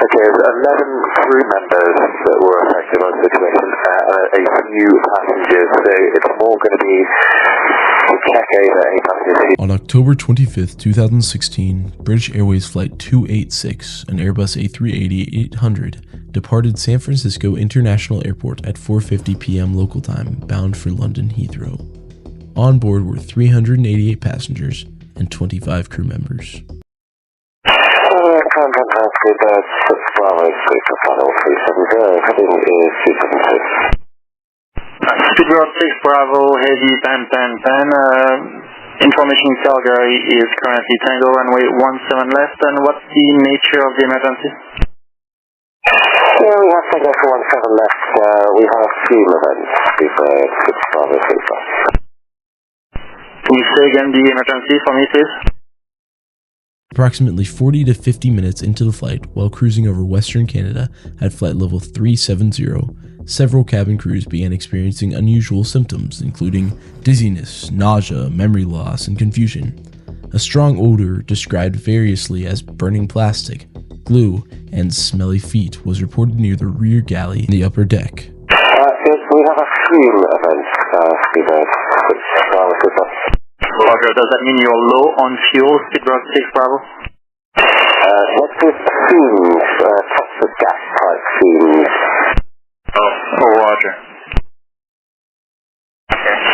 Okay, there's 11 crew members that were affected by the situation, a few passengers, so it's more going to be to check over any passengers. On October 25th, 2016, British Airways Flight 286, an Airbus A380-800, departed San Francisco International Airport at 4:50 p.m. local time, bound for London Heathrow. On board were 388 passengers and 25 crew members. Speedbird 6 Bravo, heavy pan. Information Calgary is currently Tango runway 17 left, and what's the nature of the emergency? Yeah, we have Tango for 17 left. We have fume events. Speedbird 6 Bravo 3. Can you say again the emergency for me, please? Approximately 40 to 50 minutes into the flight, while cruising over Western Canada at flight level 370, several cabin crews began experiencing unusual symptoms, including dizziness, nausea, memory loss, and confusion. A strong odor, described variously as burning plastic, glue, and smelly feet, was reported near the rear galley in the upper deck. We have a fume event, Speedbird 6 Bravo 3. Roger, does that mean you're low on fuel, Speedbird 6 Bravo? What's this fumes, toxic gas type fumes? Oh, Roger.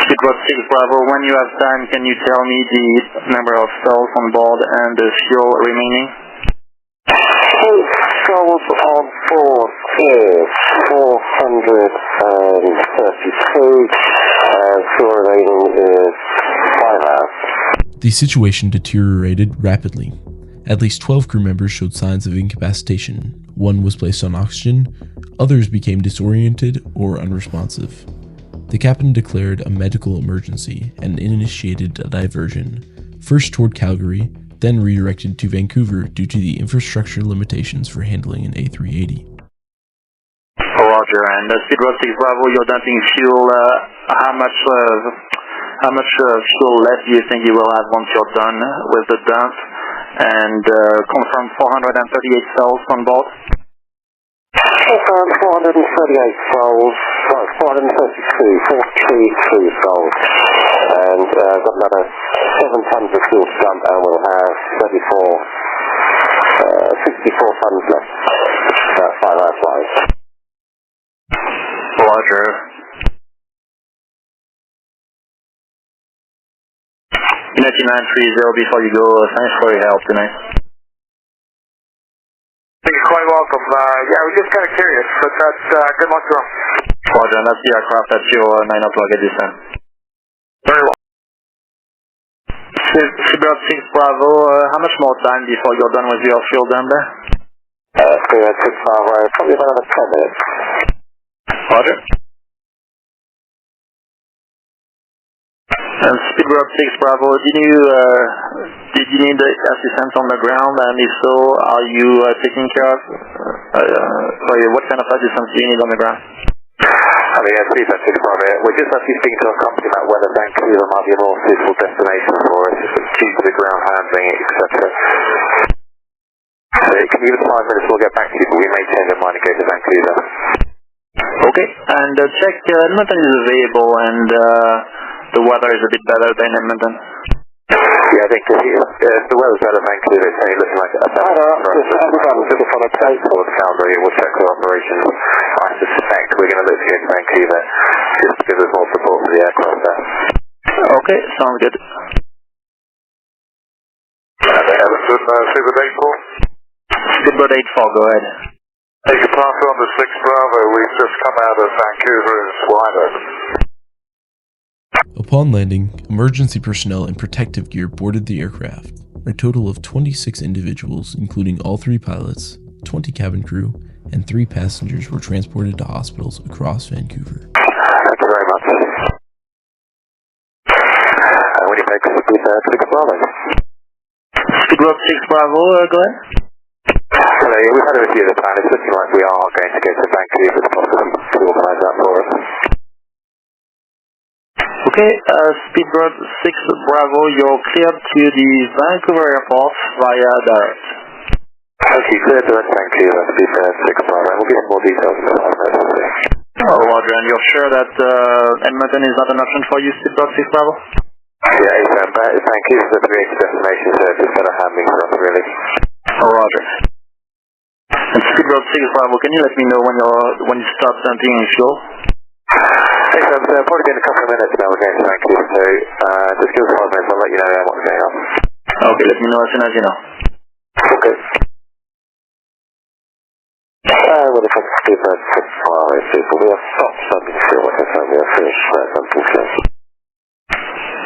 Speedbird 6 Bravo, when you have time, can you tell me the number of souls on board and the fuel remaining? Souls on board is 432, and fuel remaining is 5 hours. The situation deteriorated rapidly. At least 12 crew members showed signs of incapacitation. One was placed on oxygen, others became disoriented or unresponsive. The captain declared a medical emergency and initiated a diversion, first toward Calgary, then redirected to Vancouver due to the infrastructure limitations for handling an A380. Roger, and Speedbird 6 Bravo, you're dumping fuel. How much fuel left do you think you will have once you're done with the dump? And confirm 438 souls on board? 438 souls, 432 souls, and got another 7 tons of fuel to dump, and we'll have 64 tons left, 5 hours flight. Roger. United 930 before you go, thanks for your help tonight. You're quite welcome. Yeah, we're just kind of curious, but that's good luck to them. Roger, and that's the aircraft at your 9 o'clock at this time. Very well. Speedbird 6 Bravo, how much more time before you're done with your fuel dump there? Speedbird 6 Bravo, probably about another 10 minutes. Roger. And Speedbird 6 Bravo, did you need assistance on the ground, and if so, are you taking care of? What kind of assistance do you need on the ground? I mean, Speedbird 6 Bravo, we're just actually speaking to a company about whether Vancouver might be a more suitable destination for us, due to the ground handling, etc. So can you give us 5 minutes, we'll get back to you, but we may change our mind and go to Vancouver. Okay, and check Edmonton is available, and the weather is a bit better than Edmonton. Yeah, I think if the weather's better than Vancouver, it's only looking like a better just on a tape towards Calgary, we'll check the operations. I suspect we're going to look to go to Vancouver, just to give us more support for the aircraft there. Okay, sounds good. Speedbird 84? Speedbird 84, go ahead. Hey, you pass on to 6 Bravo, we've just come out of Vancouver and wide open. Upon landing, emergency personnel and protective gear boarded the aircraft. A total of 26 individuals, including all 3 pilots, 20 cabin crew, and 3 passengers were transported to hospitals across Vancouver. Thank you very much. When you make Speedbird 6 Bravo? Speedbird 6 Bravo, go ahead. Hello, yeah, we've had a review of the plan. It's looking like we are going to go to Vancouver if possible to organise that for us. Okay, Speedbird 6 Bravo, you're cleared to the Vancouver airport via direct. Okay, clear to Vancouver, to be fair, 6 Bravo. We'll give you more details in 5 minutes. Oh, Roger, and you're sure that Edmonton is not an option for you, Speedbird 6 Bravo? Yeah, Vancouver's a creative destination, so it's just better handling for us, really. Oh, Roger. And Speedbird 6 Bravo, can you let me know when you start emptying fuel? Hey, so probably been a couple of minutes now, we're going to Vancouver, so just give us 5 minutes, I'll let you know what's going on. Okay, let me know as soon as you know. Okay. Well, if I can give that to 5 people, we have stopped something still, what I found, we have finished something still.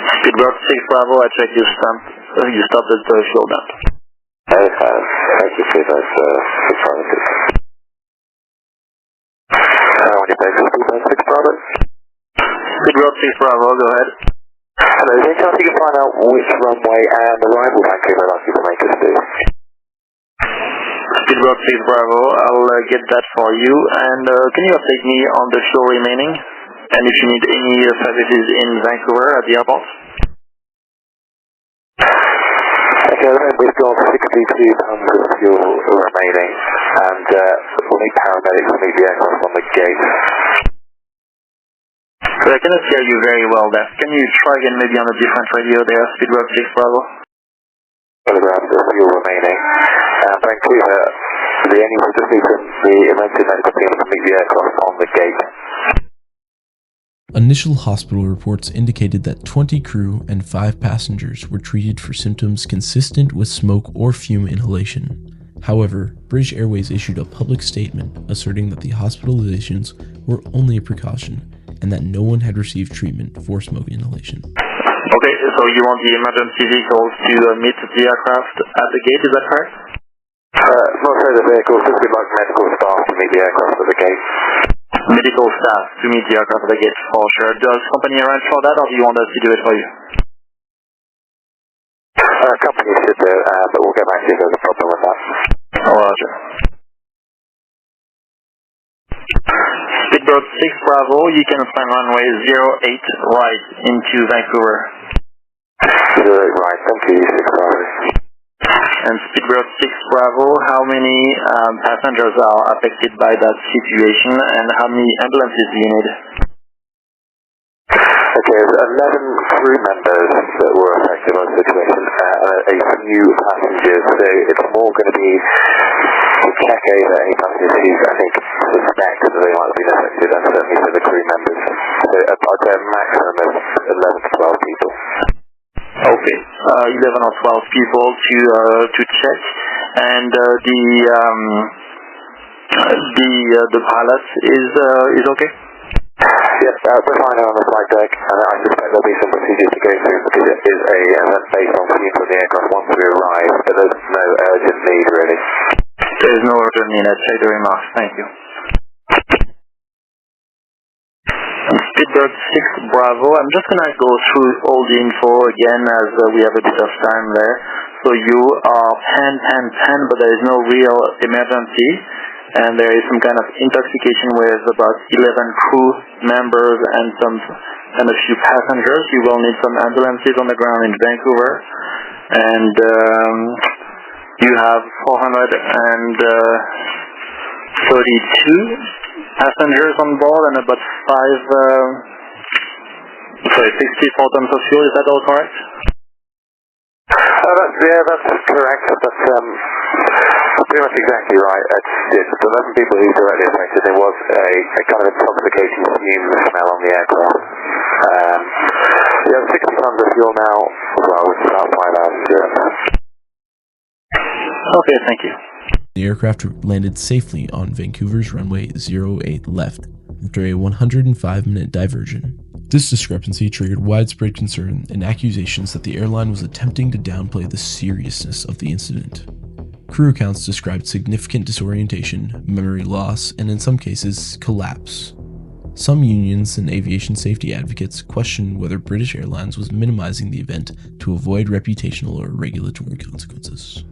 Speedbird 6 Bravo, I check you stopped at the fuel dump. Thank you for those informative. When you take Speedbird 6 Bravo? Speedbird 6 Bravo, go ahead. Hello, is there any chance you can find out which runway and arrival Vancouver I'd like you to make us do? Speedbird 6 Bravo, I'll get that for you. And can you update me on the fuel remaining? And if you need any services in Vancouver at the airport? Okay, we've got 62 tons of fuel remaining, and we'll need paramedics to meet the aircraft on the gate. So I cannot hear you very well there. Can you try again maybe on a different radio there, Speedbird 6 Bravo? Kilograms of fuel remaining. Vancouver, the only one just needs the emergency medical team to meet the aircraft on the gate. Initial hospital reports indicated that 20 crew and 5 passengers were treated for symptoms consistent with smoke or fume inhalation. However, British Airways issued a public statement asserting that the hospitalizations were only a precaution and that no one had received treatment for smoke inhalation. Okay, so you want the emergency vehicles to meet the aircraft at the gate, is that correct? Not so the vehicles, just we'd like medical staff to meet the aircraft at the gate. Medical staff to meet the aircraft at the gate, for sure. Does company arrange for that, or do you want us to do it for you? Company should do it, but we'll get back to you if there's a problem with that. Oh, Roger. Speedbird 6 Bravo, you can find runway 08 right into Vancouver. 08 right, thank you, 6 Bravo. And Speedbird 6 Bravo, how many passengers are affected by that situation, and how many ambulances do you need? Okay, there's 11 crew members that were affected by the situation, a few passengers, so it's more going to be to check over any passengers who I think suspect that they might have been affected, and certainly for the crew members. So I'd say a maximum of 11 to 12 people. Okay, 11 or 12 people to check, and the pilot is okay? Yes, we're fine on the flight deck, and I suspect there'll be some procedures to go through because it is a event based on fumes from the aircraft once we arrive, but there's no urgent need really. There's no urgent need, I'd check the remarks, thank you. Speedbird 6 Bravo, I'm just going to go through all the info again as we have a bit of time there. So you are pan, but there is no real emergency, and there is some kind of intoxication with about 11 crew members and a few passengers. You will need some ambulances on the ground in Vancouver, and you have 432 passengers on board and about 64 tons of fuel. Is that all correct? That's correct. That's pretty much exactly right. It's 11 people who directly affected. There was a kind of intoxication fume smell on the aircraft. We have 60 tons of fuel now, well, which is about 5 hours endurance. Okay, thank you. The aircraft landed safely on Vancouver's runway 08 left after a 105-minute diversion. This discrepancy triggered widespread concern and accusations that the airline was attempting to downplay the seriousness of the incident. Crew accounts described significant disorientation, memory loss, and in some cases, collapse. Some unions and aviation safety advocates questioned whether British Airlines was minimizing the event to avoid reputational or regulatory consequences.